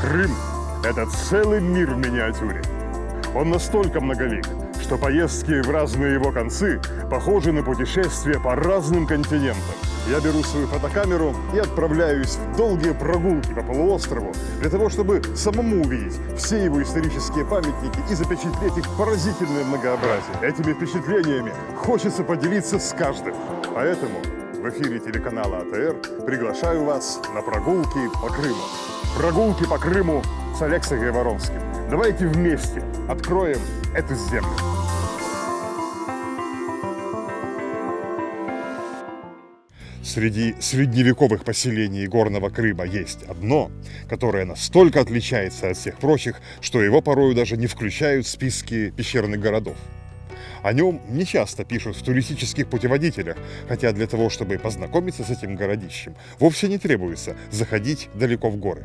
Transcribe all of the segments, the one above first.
Крым – это целый мир в миниатюре. Он настолько многолик, что поездки в разные его концы похожи на путешествия по разным континентам. Я беру свою фотокамеру и отправляюсь в долгие прогулки по полуострову для того, чтобы самому увидеть все его исторические памятники и запечатлеть их поразительное многообразие. Этими впечатлениями хочется поделиться с каждым. Поэтому в эфире телеканала АТР приглашаю вас на прогулки по Крыму. Прогулки по Крыму с Алексеем Гайворонским. Давайте вместе откроем эту землю. Среди средневековых поселений Горного Крыма есть одно, которое настолько отличается от всех прочих, что его порою даже не включают в списки пещерных городов. О нем не часто пишут в туристических путеводителях, хотя для того, чтобы познакомиться с этим городищем, вовсе не требуется заходить далеко в горы.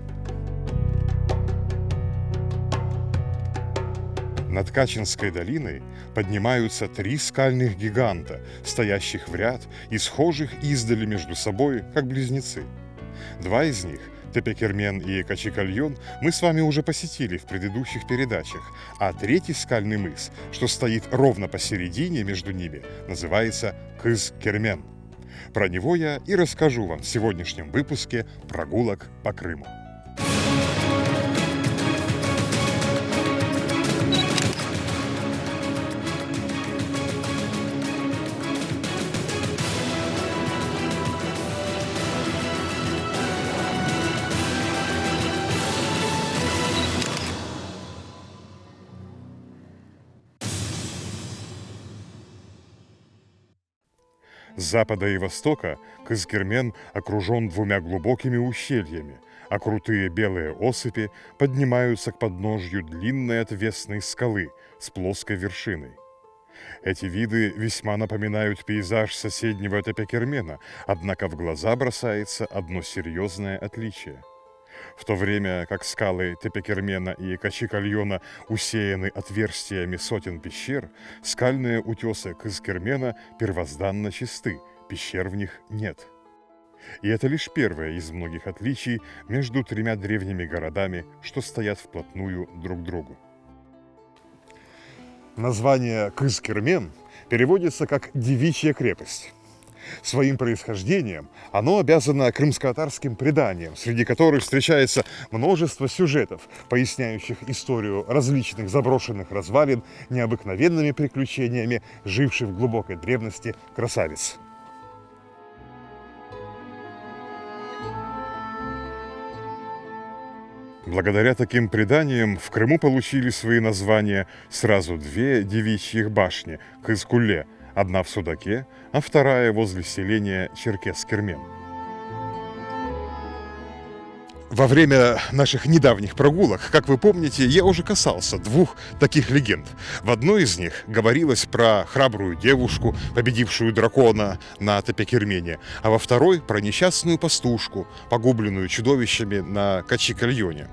Над Качинской долиной поднимаются 3 скальных гиганта, стоящих в ряд и схожих издали между собой, как близнецы. 2 из них, Тепекермен и Качикальон, мы с вами уже посетили в предыдущих передачах, а 3-й скальный мыс, что стоит ровно посередине между ними, называется Кыз-Кермен. Про него я и расскажу вам в сегодняшнем выпуске «Прогулок по Крыму». С запада и востока Кыз-Кермен окружен 2 глубокими ущельями, а крутые белые осыпи поднимаются к подножью длинной отвесной скалы с плоской вершиной. Эти виды весьма напоминают пейзаж соседнего Тепекермена, однако в глаза бросается одно серьезное отличие. В то время как скалы Тепекермена и Качикальона усеяны отверстиями сотен пещер, скальные утесы Кыз-Кермена первозданно чисты, пещер в них нет. И это лишь первое из многих отличий между 3 древними городами, что стоят вплотную друг к другу. Название Кыз-Кермен переводится как «девичья крепость». Своим происхождением оно обязано крымско-татарским преданиям, среди которых встречается множество сюжетов, поясняющих историю различных заброшенных развалин необыкновенными приключениями живших в глубокой древности красавиц. Благодаря таким преданиям в Крыму получили свои названия сразу 2 девичьих башни Кыз-Куле, одна в Судаке, а 2 возле селения Черкес-Кермен. Во время наших недавних прогулок, как вы помните, я уже касался 2 таких легенд. В одной из них говорилось про храбрую девушку, победившую дракона на Тепекермене, а во 2 про несчастную пастушку, погубленную чудовищами на Качикальоне.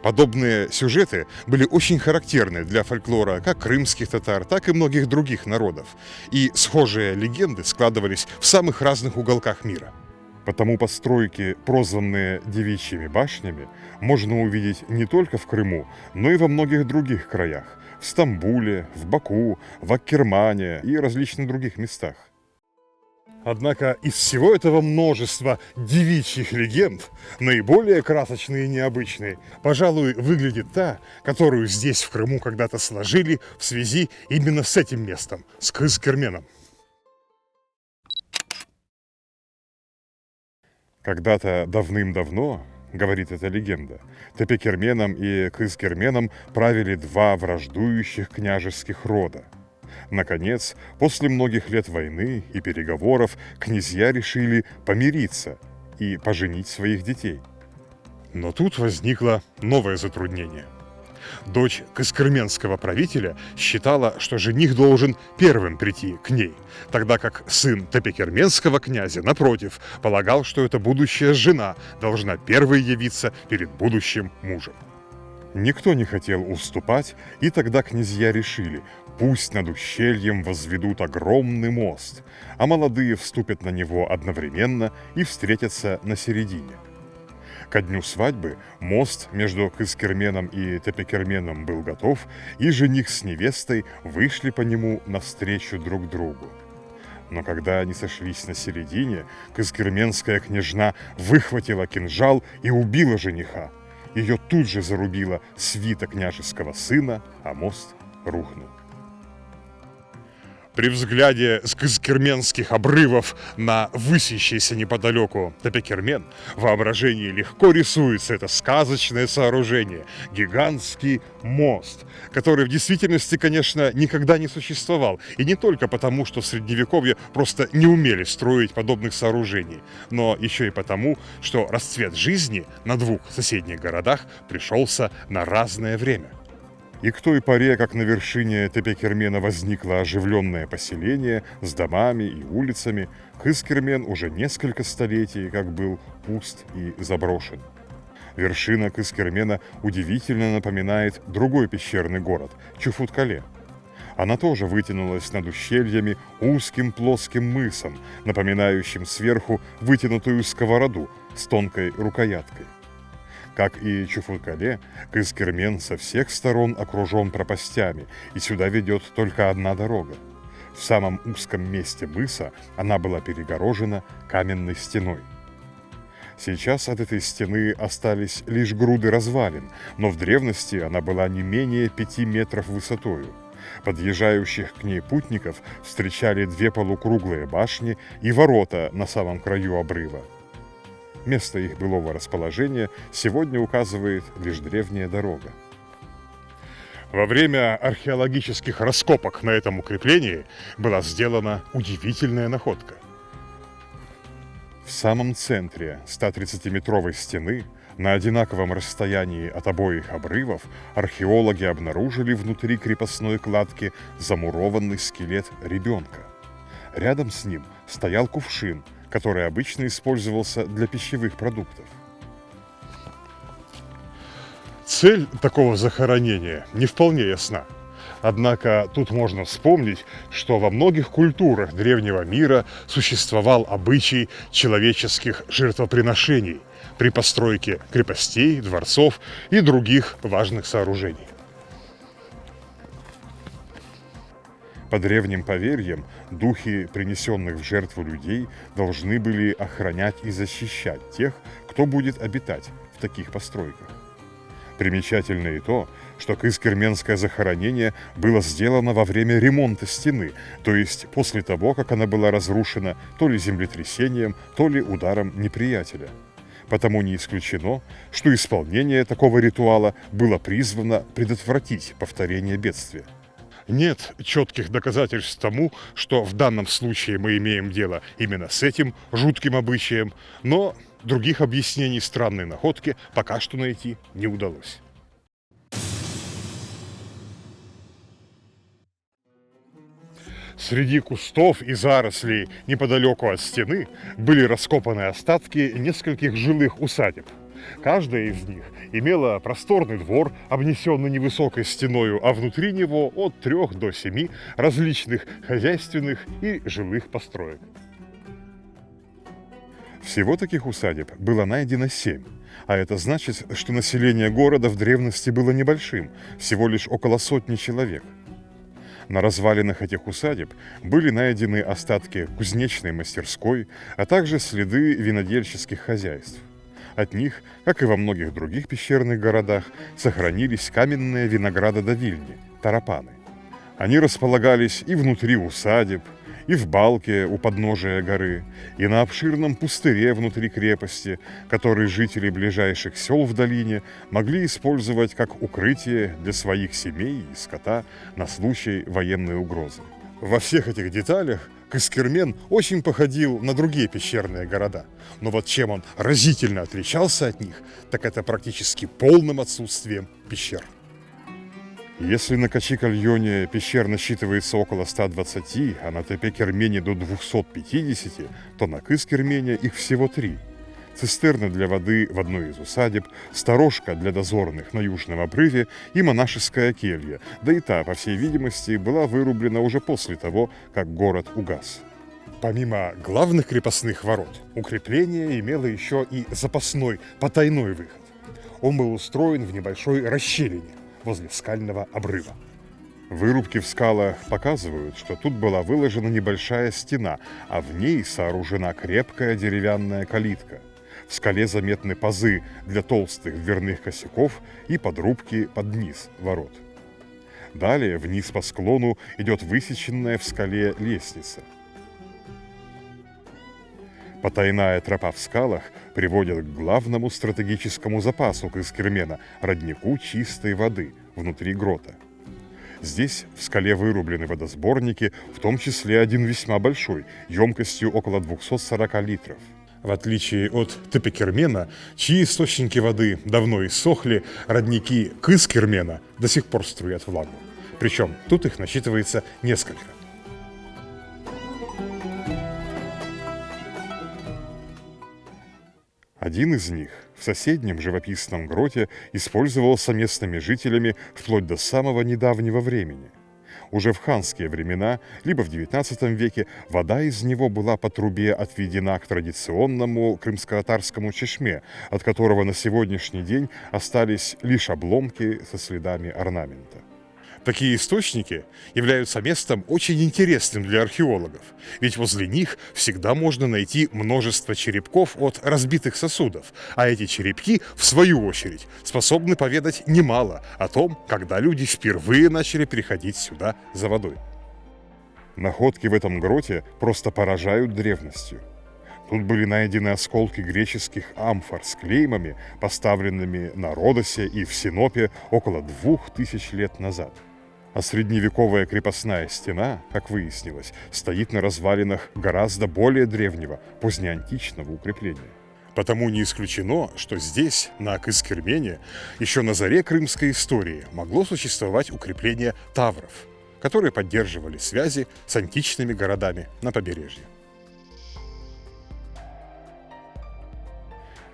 Подобные сюжеты были очень характерны для фольклора как крымских татар, так и многих других народов, и схожие легенды складывались в самых разных уголках мира. Потому постройки, прозванные девичьими башнями, можно увидеть не только в Крыму, но и во многих других краях – в Стамбуле, в Баку, в Аккермане и различных других местах. Однако из всего этого множества девичьих легенд наиболее красочной и необычной, пожалуй, выглядит та, которую здесь, в Крыму, когда-то сложили в связи именно с этим местом, с Кыз-Керменом. Когда-то давным-давно, говорит эта легенда, Тепекерменом и Кыз-Керменом правили 2 враждующих княжеских рода. Наконец, после многих лет войны и переговоров, князья решили помириться и поженить своих детей. Но тут возникло новое затруднение. Дочь кызкерменского правителя считала, что жених должен первым прийти к ней, тогда как сын тепекерменского князя, напротив, полагал, что эта будущая жена должна первой явиться перед будущим мужем. Никто не хотел уступать, и тогда князья решили, пусть над ущельем возведут огромный мост, а молодые вступят на него одновременно и встретятся на середине. Ко дню свадьбы мост между Кыскерменом и Тепекерменом был готов, и жених с невестой вышли по нему навстречу друг другу. Но когда они сошлись на середине, кыскерменская княжна выхватила кинжал и убила жениха. Ее тут же зарубила свита княжеского сына, а мост рухнул. При взгляде с кыскерменских обрывов на высящийся неподалеку Тепекермен в воображении легко рисуется это сказочное сооружение – гигантский мост, который в действительности, конечно, никогда не существовал. И не только потому, что в Средневековье просто не умели строить подобных сооружений, но еще и потому, что расцвет жизни на двух соседних городах пришелся на разное время. И к той поре, как на вершине Тепекермена возникло оживленное поселение с домами и улицами, Кыскермен уже несколько столетий как был пуст и заброшен. Вершина Кыскермена удивительно напоминает другой пещерный город – Чуфуткале. Она тоже вытянулась над ущельями узким плоским мысом, напоминающим сверху вытянутую сковороду с тонкой рукояткой. Как и Чуфуткале, Кыскермен со всех сторон окружен пропастями, и сюда ведет только одна дорога. В самом узком месте мыса она была перегорожена каменной стеной. Сейчас от этой стены остались лишь груды развалин, но в древности она была не менее 5 метров высотою. Подъезжающих к ней путников встречали 2 полукруглые башни и ворота на самом краю обрыва. Место их былого расположения сегодня указывает лишь древняя дорога. Во время археологических раскопок на этом укреплении была сделана удивительная находка. В самом центре 130-метровой стены, на одинаковом расстоянии от обоих обрывов, археологи обнаружили внутри крепостной кладки замурованный скелет ребенка. Рядом с ним стоял кувшин, который обычно использовался для пищевых продуктов. Цель такого захоронения не вполне ясна. Однако тут можно вспомнить, что во многих культурах древнего мира существовал обычай человеческих жертвоприношений при постройке крепостей, дворцов и других важных сооружений. По древним поверьям, духи принесенных в жертву людей должны были охранять и защищать тех, кто будет обитать в таких постройках. Примечательно и то, что кыскерменское захоронение было сделано во время ремонта стены, то есть после того, как она была разрушена то ли землетрясением, то ли ударом неприятеля. Потому не исключено, что исполнение такого ритуала было призвано предотвратить повторение бедствия. Нет четких доказательств тому, что в данном случае мы имеем дело именно с этим жутким обычаем, но других объяснений странной находки пока что найти не удалось. Среди кустов и зарослей неподалеку от стены были раскопаны остатки нескольких жилых усадеб. Каждая из них имела просторный двор, обнесенный невысокой стеною, а внутри него от 3 до 7 различных хозяйственных и жилых построек. Всего таких усадеб было найдено 7, а это значит, что население города в древности было небольшим, всего лишь около 100 человек. На развалинах этих усадеб были найдены остатки кузнечной мастерской, а также следы винодельческих хозяйств. От них, как и во многих других пещерных городах, сохранились каменные виноградодавильни – тарапаны. Они располагались и внутри усадеб, и в балке у подножия горы, и на обширном пустыре внутри крепости, который жители ближайших сел в долине могли использовать как укрытие для своих семей и скота на случай военной угрозы. Во всех этих деталях Кыскермен очень походил на другие пещерные города. Но вот чем он разительно отличался от них, так это практически полным отсутствием пещер. Если на Качи-Кальоне пещер насчитывается около 120, а на Тепекермене до 250, то на Кыскермене их всего 3. Цистерна для воды в одной из усадеб, сторожка для дозорных на южном обрыве и монашеская келья, да и та, по всей видимости, была вырублена уже после того, как город угас. Помимо главных крепостных ворот, укрепление имело еще и запасной потайной выход. Он был устроен в небольшой расщелине возле скального обрыва. Вырубки в скалах показывают, что тут была выложена небольшая стена, а в ней сооружена крепкая деревянная калитка. В скале заметны пазы для толстых дверных косяков и подрубки под низ ворот. Далее вниз по склону идет высеченная в скале лестница. Потайная тропа в скалах приводит к главному стратегическому запасу Кыскермена – роднику чистой воды внутри грота. Здесь в скале вырублены водосборники, в том числе один весьма большой, емкостью около 240 литров. В отличие от Тепекермена, чьи источники воды давно иссохли, родники Кыскермена до сих пор струят влагу. Причем тут их насчитывается несколько. Один из них в соседнем живописном гроте использовался местными жителями вплоть до самого недавнего времени. Уже в ханские времена, либо в XIX веке, вода из него была по трубе отведена к традиционному крымско-татарскому чешме, от которого на сегодняшний день остались лишь обломки со следами орнамента. Такие источники являются местом очень интересным для археологов, ведь возле них всегда можно найти множество черепков от разбитых сосудов, а эти черепки, в свою очередь, способны поведать немало о том, когда люди впервые начали приходить сюда за водой. Находки в этом гроте просто поражают древностью. Тут были найдены осколки греческих амфор с клеймами, поставленными на Родосе и в Синопе около 2000 лет назад. А средневековая крепостная стена, как выяснилось, стоит на развалинах гораздо более древнего, позднеантичного укрепления. Потому не исключено, что здесь, на Кыскермене, еще на заре крымской истории могло существовать укрепление тавров, которые поддерживали связи с античными городами на побережье.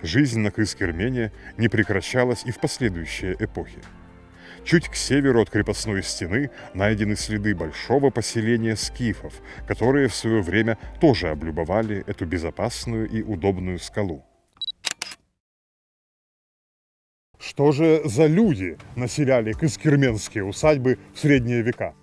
Жизнь на Кыскермене не прекращалась и в последующие эпохи. Чуть к северу от крепостной стены найдены следы большого поселения скифов, которые в свое время тоже облюбовали эту безопасную и удобную скалу. Что же за люди населяли кыскерменские усадьбы в средние века?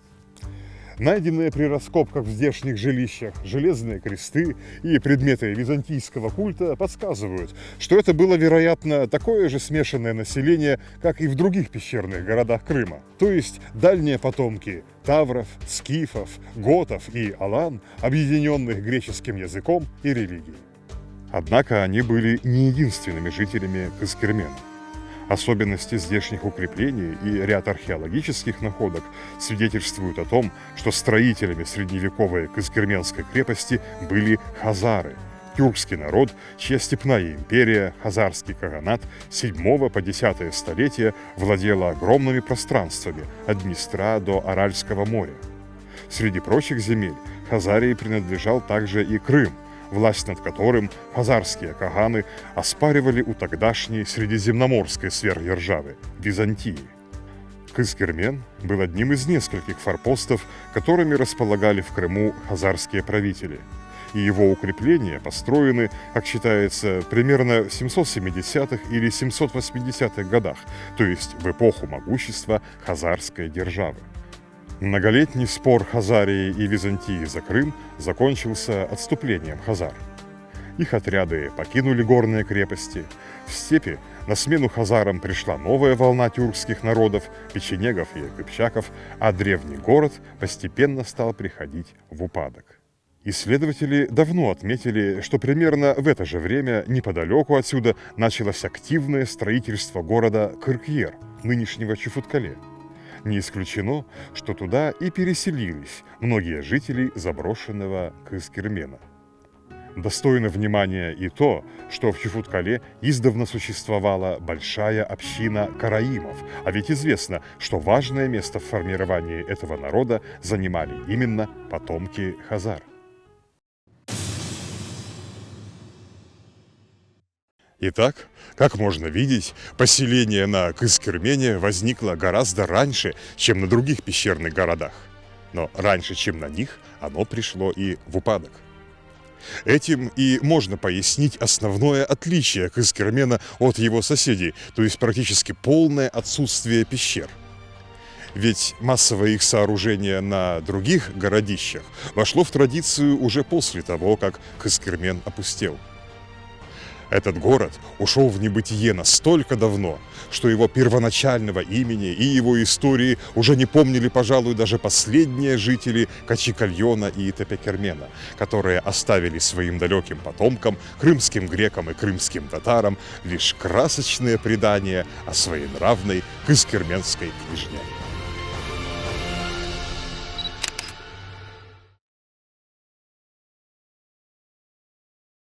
Найденные при раскопках в здешних жилищах железные кресты и предметы византийского культа подсказывают, что это было, вероятно, такое же смешанное население, как и в других пещерных городах Крыма. То есть дальние потомки тавров, скифов, готов и алан, объединенных греческим языком и религией. Однако они были не единственными жителями Кыскермена. Особенности здешних укреплений и ряд археологических находок свидетельствуют о том, что строителями средневековой Кыскерменской крепости были хазары, тюркский народ, чья степная империя, хазарский каганат, с 7 по 10 столетия владела огромными пространствами от Днестра до Аральского моря. Среди прочих земель Хазарии принадлежал также и Крым, власть над которым хазарские каганы оспаривали у тогдашней средиземноморской сверхдержавы – Византии. Кыскермен был одним из нескольких форпостов, которыми располагали в Крыму хазарские правители. И его укрепления построены, как считается, примерно в 770-х или 780-х годах, то есть в эпоху могущества хазарской державы. Многолетний спор Хазарии и Византии за Крым закончился отступлением хазар. Их отряды покинули горные крепости. В степи на смену хазарам пришла новая волна тюркских народов, печенегов и кыпчаков, а древний город постепенно стал приходить в упадок. Исследователи давно отметили, что примерно в это же время неподалеку отсюда началось активное строительство города Кыркьер, нынешнего Чуфуткале. Не исключено, что туда и переселились многие жители заброшенного Кыскермена. Достойно внимания и то, что в Чуфуткале издавна существовала большая община караимов, а ведь известно, что важное место в формировании этого народа занимали именно потомки хазар. Итак, как можно видеть, поселение на Кыскермене возникло гораздо раньше, чем на других пещерных городах. Но раньше, чем на них, оно пришло и в упадок. Этим и можно пояснить основное отличие Кызкермена от его соседей, то есть практически полное отсутствие пещер. Ведь массовое их сооружение на других городищах вошло в традицию уже после того, как Кызкермен опустел. Этот город ушел в небытие настолько давно, что его первоначального имени и его истории уже не помнили, пожалуй, даже последние жители Качикальона и Тепекермена, которые оставили своим далеким потомкам, крымским грекам и крымским татарам, лишь красочные предания о своенравной кызкерменской княжне.